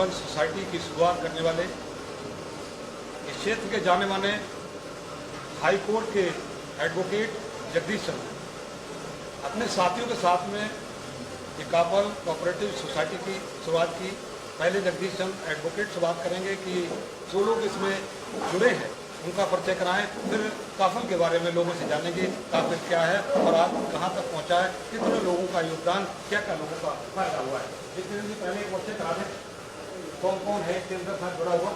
Urban society की शुरुआत करने वाले इस क्षेत्र के जाने माने हाई कोर्ट के एडवोकेट जगदीश चंद्र अपने साथियों के साथ में ये कापल कोऑपरेटिव सोसाइटी की शुरुआत की। पहले जगदीश चंद्र एडवोकेट से बात करेंगे कि जो लोग इसमें जुड़े हैं उनका परिचय कराएं, फिर काफल के बारे में लोगों से जानेंगे काफिल क्या है और आज कहां तक पहुंचा है, कितने लोगों का योगदान, क्या क्या लोगों का फायदा हुआ है। इसके लिए पहले एक परिचय करा दें, कौन कौन है इसके अंदर साथ जुड़ा हुआ।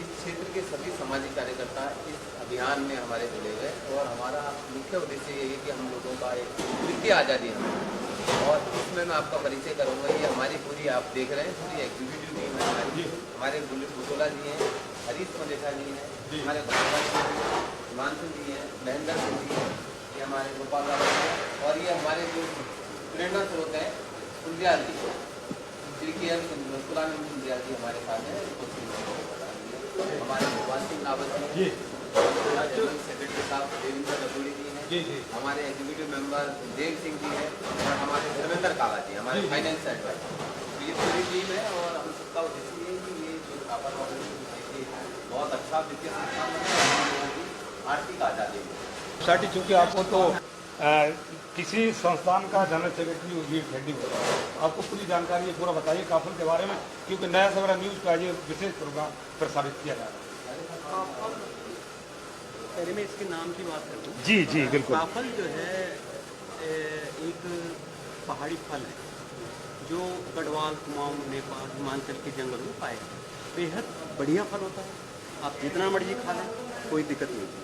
इस क्षेत्र के सभी सामाजिक कार्यकर्ता इस अभियान में हमारे जुड़े हुए और हमारा मुख्य उद्देश्य ये है कि हम लोगों का एक वित्तीय आज़ादी हमें, और इसमें मैं आपका परिचय करूँगा। ये हमारी पूरी आप देख रहे हैं पूरी एग्जीक्यूटिव टीम है हमारे बुटोला जी हैं, हरीश मलेखा जी हैं, हमारे हिमांशु जी हैं, महेंद्र सिंह जी हैं, ये हमारे गोपाल राव हैं, और ये हमारे जो प्रेरणा स्रोत हैं सुंदयाल जी, सुंदयाल जी हमारे साथ हैं, हमारे भगवान सिंह रावत जी, सेक्रेटरी साहब देवेंद्र रतूड़ी जी हैं, हमारे एग्जीक्यूटिव मेंबर देव सिंह जी हैं, और हमारे धर्मेंद्र काला जी हमारे फाइनेंस एडवाइजर। तो ये पूरी टीम है और हम सबका उद्देश्य ये है कि ये जो कापल सोसाइटी बहुत अच्छा वित्तीय संस्थान है, आर्थिक आज़ादी सोसाइटी चूँकि आपको तो किसी संस्थान का जनरल सेक्रेटरी हेड होता है, आपको पूरी जानकारी ये पूरा बताइए काफल के बारे में, क्योंकि नया सवेरा न्यूज़ का ये विशेष प्रोग्राम प्रसारित किया जा रहा है। पहले मैं इसके नाम की बात करूँ। जी जी बिल्कुल। काफल जो है एक पहाड़ी फल है जो गढ़वाल, कुमाऊं, नेपाल, हिमाचल के जंगल में पाए जाते हैं। बेहद बढ़िया फल होता है, आप जितना मर्जी खा लें कोई दिक्कत नहीं होती,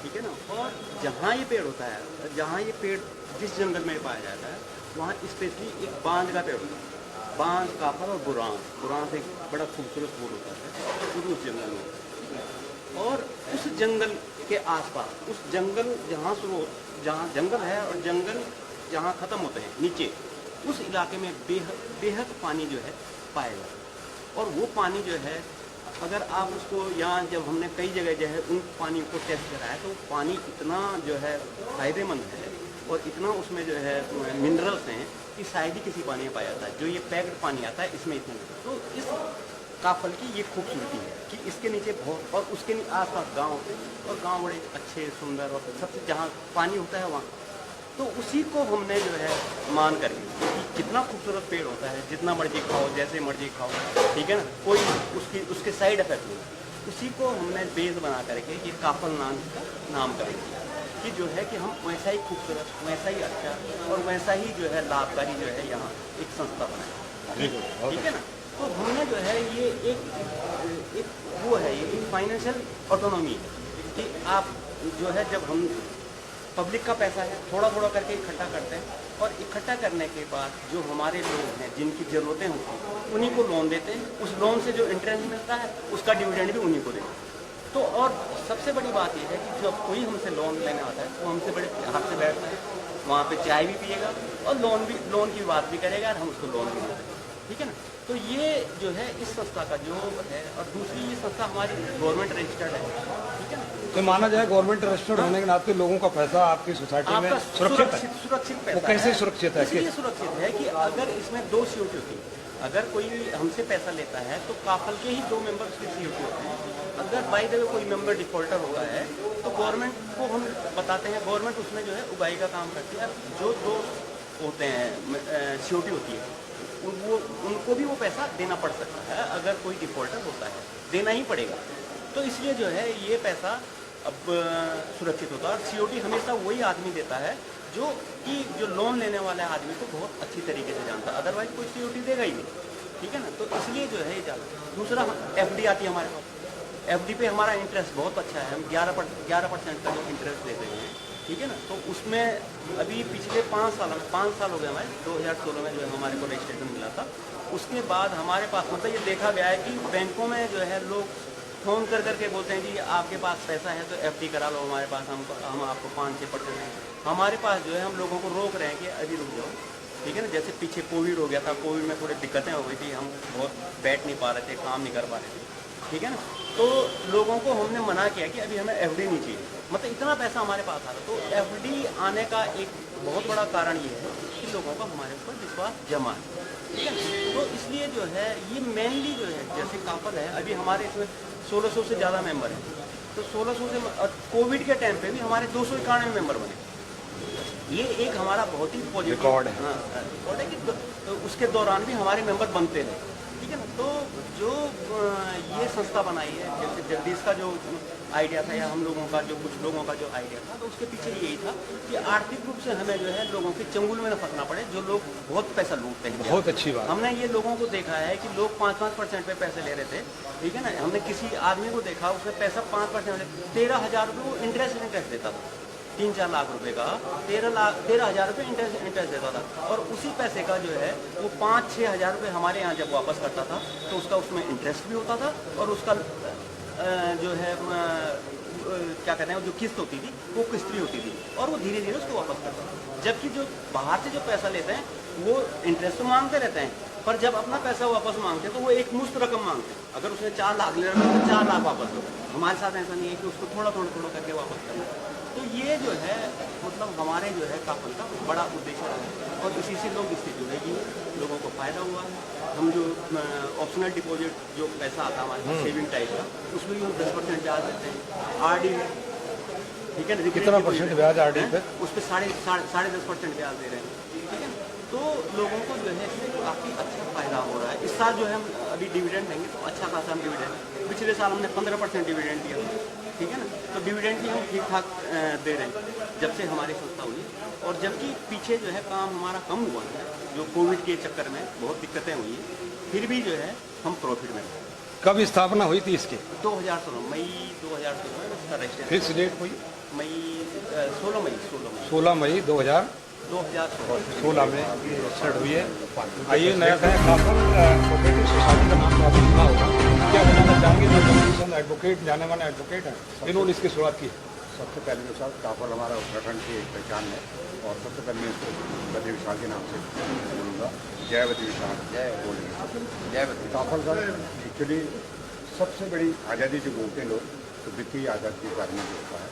ठीक है ना। और जहाँ ये पेड़ होता है, जहाँ ये पेड़ जिस जंगल में पाया जाता है वहाँ स्पेशली एक बांज का पेड़ होता है, बांज, काफल और बुरान से एक बड़ा खूबसूरत फूल होता है उस जंगल में। और उस जंगल के आसपास, उस जंगल जहाँ जंगल है और जंगल जहाँ ख़त्म होते हैं नीचे, उस इलाके में बेहद पानी जो है पाया जाता है। और वो पानी जो है अगर आप उसको, यहाँ जब हमने कई जगह जो है उन पानी को टेस्ट कराया तो पानी इतना जो है फ़ायदेमंद है और इतना उसमें जो है मिनरल्स हैं कि शायद ही किसी पानी में पाया जाता है। जो ये पैक्ड पानी आता है इसमें इतना, तो इस काफल की ये खूबसूरती है कि इसके नीचे बहुत, और उसके आसपास गांव और गांव बड़े अच्छे सुंदर, और सबसे जहाँ पानी होता है वहाँ, तो उसी को हमने जो है मान करके कि कितना खूबसूरत पेड़ होता है, जितना मर्जी खाओ, जैसे मर्जी खाओ, ठीक है ना, कोई उसके साइड इफेक्ट नहीं, उसी को हमने बेस बना करके ये काफल नाम करेंगे कि जो है कि हम वैसा ही खूबसूरत, वैसा ही अच्छा और वैसा ही जो है लाभकारी जो है यहाँ एक संस्था बनाए, ठीक है ना। तो हमने जो है ये एक वो है, ये एक फाइनेंशियल ऑटोनॉमी है कि आप जो है, जब हम पब्लिक का पैसा है थोड़ा थोड़ा करके इकट्ठा करते हैं, और इकट्ठा करने के बाद जो हमारे लोग हैं जिनकी ज़रूरतें होती हैं उन्हीं को लोन देते हैं, उस लोन से जो इंटरेस्ट मिलता है उसका डिविडेंड भी उन्हीं को देते हैं। तो और सबसे बड़ी बात यह है कि जब कोई हमसे लोन लेने आता है तो हमसे बड़े प्यार से बैठता है, वहाँ पे चाय भी पिएगा और लोन की बात भी करेगा और हम उसको लोन भी देंगे, ठीक है ना। तो ये जो है इस संस्था का जो है, और दूसरी ये संस्था हमारी गवर्नमेंट रजिस्टर्ड है, ठीक है ना। तो माना जाए गवर्नमेंट रजिस्टर्ड होने के नाते लोगों का पैसा आपकी सोसाइटी में सुरक्षित पैसा वो कैसे सुरक्षित है? इसलिए सुरक्षित है कि अगर इसमें 2 सीओटी होती है, अगर कोई हमसे पैसा लेता है तो काफल के ही 2 मेंबर उसकी सीओटी होते हैं। अगर बाई द वे कोई मेंबर डिफॉल्टर होता है तो गवर्नमेंट को हम बताते हैं, गवर्नमेंट उसमें जो है उगाही का काम करती है। जो 2 होते हैं सीओटी होती है उनको भी वो पैसा देना पड़ सकता है, अगर कोई डिफॉल्टर होता है देना ही पड़ेगा। तो इसलिए जो है ये पैसा अब सुरक्षित होता है, और सीओटी हमेशा वही आदमी देता है जो लोन लेने वाले आदमी को बहुत अच्छी तरीके से जानता है, अदरवाइज कोई सीओटी देगा ही नहीं, ठीक है ना। तो इसलिए जो है ये ज़्यादा। दूसरा एफडी आती है हमारे पास, एफडी पे हमारा इंटरेस्ट बहुत अच्छा है, हम 11% का इंटरेस्ट देते हैं, ठीक है ना। तो उसमें अभी पिछले 5 साल हो गए हमारे, 2016 में जो है हमारे को रजिस्ट्रेशन मिला था। उसके बाद हमारे पास मतलब ये देखा गया है कि बैंकों में जो है लोग फ़ोन कर करके बोलते हैं जी आपके पास पैसा है तो एफडी करा लो हमारे पास, हम आपको 5-6% हैं। हमारे पास जो है हम लोगों को रोक रहे हैं कि अभी रुक जाओ, ठीक है ना। जैसे पीछे कोविड हो गया था, कोविड में थोड़ी दिक्कतें हो गई थी, हम बहुत बैठ नहीं पा रहे थे, काम नहीं कर पा रहे थे, ठीक है ना। तो लोगों को हमने मना किया कि अभी हमें एफडी नहीं चाहिए, मतलब इतना पैसा हमारे पास आ रहा। तो एफडी आने का एक बहुत बड़ा कारण ये है कि लोगों का हमारे ऊपर विश्वास जमा है, ठीक है। तो इसलिए जो है ये मेनली जो है जैसे कापल है, अभी हमारे इसमें 1600 से ज़्यादा मेंबर हैं। तो 1600 से कोविड के टाइम पे भी हमारे 291 मेंबर बने। ये एक हमारा बहुत ही पॉजिटिव रिकॉर्ड है। हाँ, रिकॉर्ड है कि तो उसके दौरान भी हमारे मेंबर बनते रहे, ठीक है ना। तो जो ये संस्था बनाई है, जैसे जगदीश का जो आइडिया था या हम लोगों का जो कुछ लोगों का जो आइडिया था, तो उसके पीछे यही था कि आर्थिक रूप से हमें जो है लोगों के चंगुल में न फंसना पड़े, जो लोग बहुत पैसा लूटते हैं। बहुत अच्छी बात। हमने ये लोगों को देखा है कि लोग 5-5% पे पैसे ले रहे थे, ठीक है ना। हमने किसी आदमी को देखा, उसने पैसा 5% 13,000 रुपये वो इंटरेस्ट देता था, 3-4 लाख रुपए का 13,000 रुपये इंटरेस्ट देता था। और उसी पैसे का जो है वो 5-6 हज़ार रुपये हमारे यहाँ जब वापस करता था तो उसका उसमें इंटरेस्ट भी होता था और उसका जो है क्या कहते हैं जो किस्त होती थी वो किस्त भी होती थी और वो धीरे धीरे उसको वापस करता था। जबकि जो बाहर से जो पैसा लेते हैं वो इंटरेस्ट तो मांगते रहते हैं, पर जब अपना पैसा वापस मांगते हैं तो वो एक मुश्त रकम मांगते हैं। अगर उसने 4 लाख ले रखा तो 4 लाख वापस दो। हमारे साथ ऐसा नहीं है कि उसको थोड़ा करके वापस करना। तो ये जो है मतलब हमारे जो है काफल का बड़ा उद्देश्य है और इसी से लोग इससे जुड़ेगी, लोगों को फ़ायदा हुआ है। हम जो ऑप्शनल डिपॉजिट जो पैसा आता है हमारे पास सेविंग टाइप का, उसमें भी हम 10% ब्याज देते हैं। RD में ठीक है ना, कितना परसेंट ब्याज RD पे? उस पर 10.5% ब्याज दे रहे हैं, ठीक है ना। तो लोगों को जो है इससे काफ़ी अच्छा फ़ायदा हो रहा है। इस साल जो है हम अभी डिविडेंड देंगे तो अच्छा खासा हम डिविडेंड, पिछले साल हमने 15% डिविडेंड दिया था, ठीक है ना। तो डिविडेंड भी हम ठीक ठाक दे रहे हैं जब से हमारी संस्था हुई। और जबकि पीछे जो है काम हमारा कम हुआ है, जो कोविड के चक्कर में बहुत दिक्कतें हुई हैं, फिर भी जो है हम प्रॉफिट में। कब स्थापना हुई थी इसकी? 2016 मई 2016 में इसका रजिस्ट्रेशन। फिक्स डेट हुई? मई 16 मई 16 मई 2016 में स्टार्ट हुई है। आइए नया काफल कोऑपरेटिव सोसाइटी का नाम तो आपने सुना होगा, क्या बताना चाहेंगे जो जगदीश एडवोकेट जाने माने एडवोकेट हैं इन्होंने इसकी शुरुआत की? सबसे पहले तो साहब काफल हमारा उत्तराखंड की एक पहचान है और सबसे पहले मैं इसको बद्री विशाल के नाम से बोलूँगा। जय बद्री विशाल, जय बोलिए जय बद्री। काफल का एक्चुअली सबसे बड़ी आज़ादी जो बोलते हैं लोग तो वित्तीय आज़ादी के बारे में जो होता है,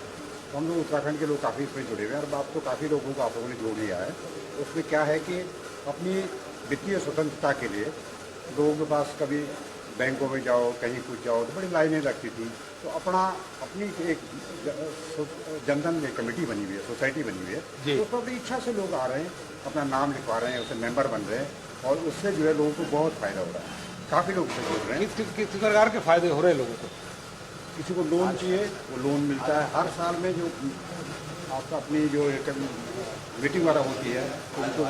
तो हम लोग उत्तराखंड के लोग काफ़ी इसमें जुड़े हुए हैं और अब तो काफ़ी लोगों को आप लोगों ने जोड़ लिया है। उसमें क्या है कि अपनी वित्तीय स्वतंत्रता के लिए लोगों के पास कभी बैंकों में जाओ, कहीं कुछ जाओ तो बड़ी लाइनें लगती थी, तो अपनी एक जनधन में कमेटी बनी हुई है, सोसाइटी बनी हुई है, तो उसमें बड़ी इच्छा से लोग आ रहे हैं, अपना नाम लिखवा रहे हैं, उससे मेंबर बन रहे हैं और उससे जो है लोगों को बहुत फ़ायदा हो रहा है। काफ़ी लोग उससे जुड़ रहे हैं। किस प्रकार के फायदे हो रहे हैं लोगों को? किसी को लोन चाहिए वो लोन मिलता है। हर साल में जो आपका अपनी जो एक मीटिंग वगैरह होती है तो उनको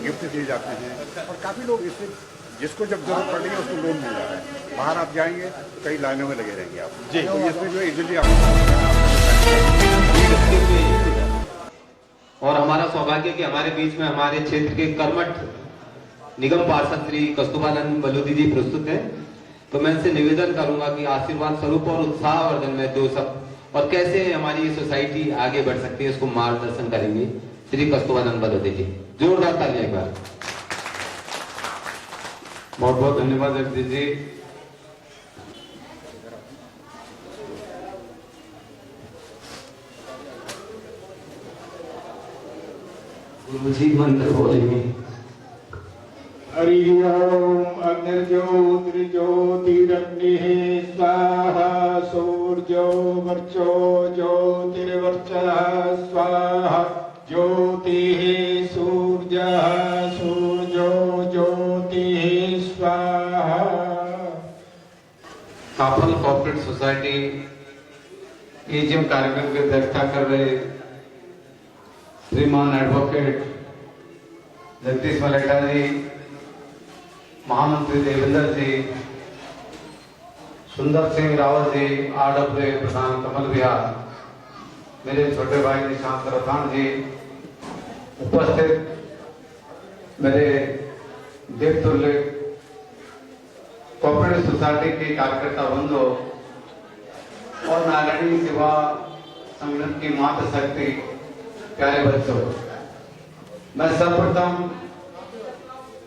गिफ्ट दिए जाते हैं और काफ़ी लोग इससे जिसको जब जरूरत पड़ रही है उसको लोन मिल रहा है। बाहर आप जाएंगे तो कई लाइनों में लगे रहेंगे आप जी, तो इसमें जो है इजीली आप। और हमारा सौभाग्य कि हमारे बीच में हमारे क्षेत्र के कर्मठ निगम पार्षद श्री कस्तूरबानंद बलोदी जी प्रस्तुत हैं। तो मैं इनसे निवेदन करूंगा कि आशीर्वाद स्वरूप और उत्साहवर्धन में जो सब और कैसे हमारी ये सोसाइटी आगे बढ़ सकती है उसको मार्गदर्शन करेंगे श्री कस्तूरबानंद बलोदी जी। जोरदार तालियां एक बार। बहुत बहुत धन्यवाद जगदीश जी। गुरु जी मंत्र बोलेंगे। हरि ओम अग्निर्ज्योतिर्ज्योतिरग्निः स्वाहा सूर्यो वर्चो ज्योतिर्वर्चः स्वाहा ज्योतिः सूर्यः सूर्यो ज्योतिः स्वाहा। काफल कोऑपरेटिव सोसाइटी एजीएम कार्यक्रम की अध्यक्षता कर रहे श्रीमान एडवोकेट जगदीश मलेटा जी, महामंत्री देवेंद्र जी, सुंदर सिंह रावत जी, RWA प्रधान कमल विहार, मेरे छोटे भाई निशांत रथान जी, उपस्थित मेरे देवतुल्य कोऑपरेटिव सोसाइटी के कार्यकर्ता बंधु और नारायणी सेवा संगठन की मातृशक्ति प्यारे बच्चों, मैं सर्वप्रथम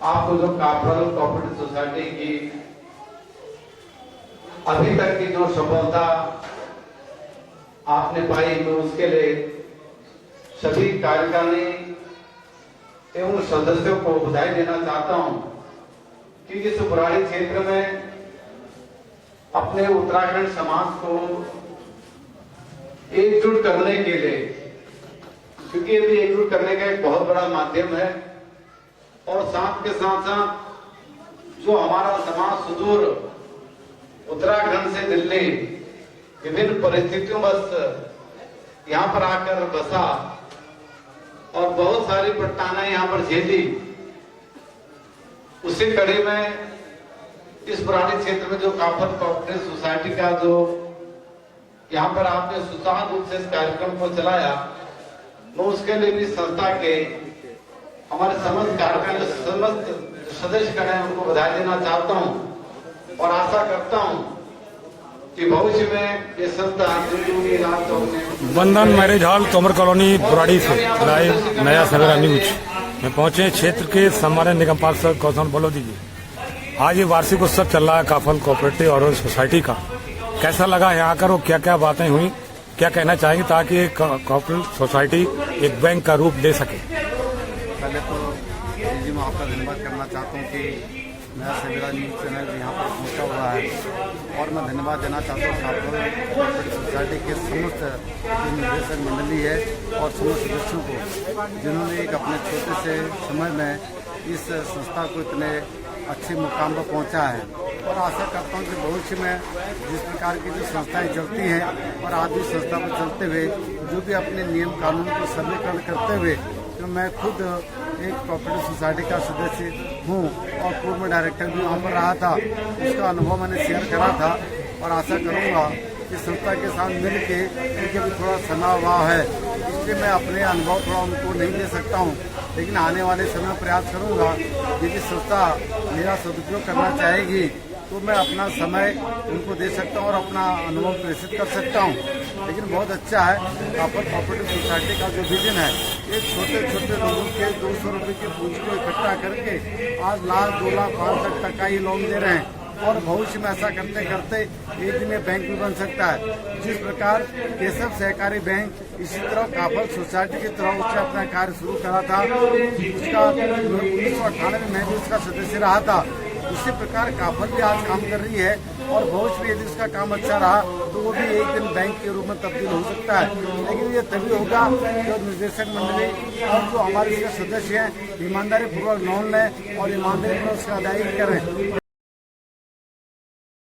आपको जो काफल कोऑपरेटिव सोसाइटी की अभी तक की जो सफलता आपने पाई, मैं उसके लिए सभी कार्यकारिणी एवं सदस्यों को बधाई देना चाहता हूं। कि इस बुराड़ी क्षेत्र में अपने उत्तराखंड समाज को एकजुट करने के लिए, क्योंकि ये भी एकजुट करने का एक बहुत बड़ा माध्यम है, और साथ के साथ साथ जो हमारा समाज सुदूर उत्तराखंड से दिल्ली विभिन्न परिस्थितियों बस यहाँ पर आकर बसा और बहुत सारी पट्टाने यहाँ पर झेली, उसी कड़ी में इस बुराड़ी क्षेत्र में जो काफल कोऑपरेटिव सोसाइटी का जो यहाँ पर आपने सुचारू रूप से इस कार्यक्रम को चलाया, मैं उसके लिए भी संस्था के हमारे समस्त कार्यक्रम समस्त सदस्य हैं उनको बधाई देना चाहता हूँ और आशा करता हूँ कि भविष्य में ये संस्था वंदन marriage hall Tomar colony Burari से लाइव नया सवेरा न्यूज में पहुंचे क्षेत्र के सम्मानित निगम पार्षद कौशल बलोदी जी। आज ये वार्षिक उत्सव चल रहा है काफल कोऑपरेटिव और सोसाइटी का, कैसा लगा यहाँ आकर और क्या क्या बातें हुई, क्या कहना चाहेंगे ताकि एक कोऑपरेटिव सोसाइटी एक बैंक का रूप ले सके? पहले तो जी मैं आपका धन्यवाद करना चाहता हूँ कि नया सवेरा न्यूज़ चैनल यहाँ पर पहुँचा हुआ है, और मैं धन्यवाद देना चाहता हूँ काफल कोऑपरेटिव सोसाइटी के समस्त निदेशक मंडली है और समस्त सदस्यों को, जिन्होंने एक अपने छोटे से समय में इस संस्था को इतने अच्छे मुकाम पर पहुँचा है। और आशा करता हूँ कि भविष्य में जिस प्रकार की जो संस्थाएं चलती हैं और आज भी संस्था पर चलते हुए जो भी अपने नियम कानून को सरलीकरण करते हुए, तो मैं खुद एक कोऑपरेटिव सोसाइटी का सदस्य हूँ और पूर्व में डायरेक्टर भी वहाँ पर रहा था, उसका अनुभव मैंने शेयर करा था। और आशा करूँगा कि संस्था के साथ मिल के उनके भी थोड़ा तनाव है, इसलिए मैं अपने अनुभव थोड़ा उनको नहीं दे सकता हूँ, लेकिन आने वाले समय में प्रयास करूँगा यदि संस्था मेरा सदुपयोग करना चाहेगी तो मैं अपना समय उनको दे सकता हूँ और अपना अनुभव प्रेषित कर सकता हूँ। लेकिन बहुत अच्छा है काफल कोऑपरेटिव सोसाइटी का जो विजन है, एक छोटे छोटे लोगों के 200 रुपये की पूंजी को इकट्ठा करके आज लाख 2 लाख 5 लाख तक का ही लोन दे रहे हैं, और भविष्य में ऐसा करते करते एक दिन ये बैंक भी बन सकता है। जिस प्रकार केशव सहकारी बैंक इसी तरह काफल सोसाइटी की तरह उसने अपना कार्य शुरू करा था, उसका 1998 में भी उसका सदस्य रहा था, उसी प्रकार काफल भी आज काम कर रही है, और भविष्य में यदि उसका काम अच्छा रहा तो वो भी एक दिन बैंक के रूप में तब्दील हो सकता है। लेकिन ये तभी होगा जो निर्देशक मंडली और जो हमारे सदस्य हैं ईमानदारी पूर्वक लोन लें और ईमानदारी पूर्वक उसका अदायगी करें।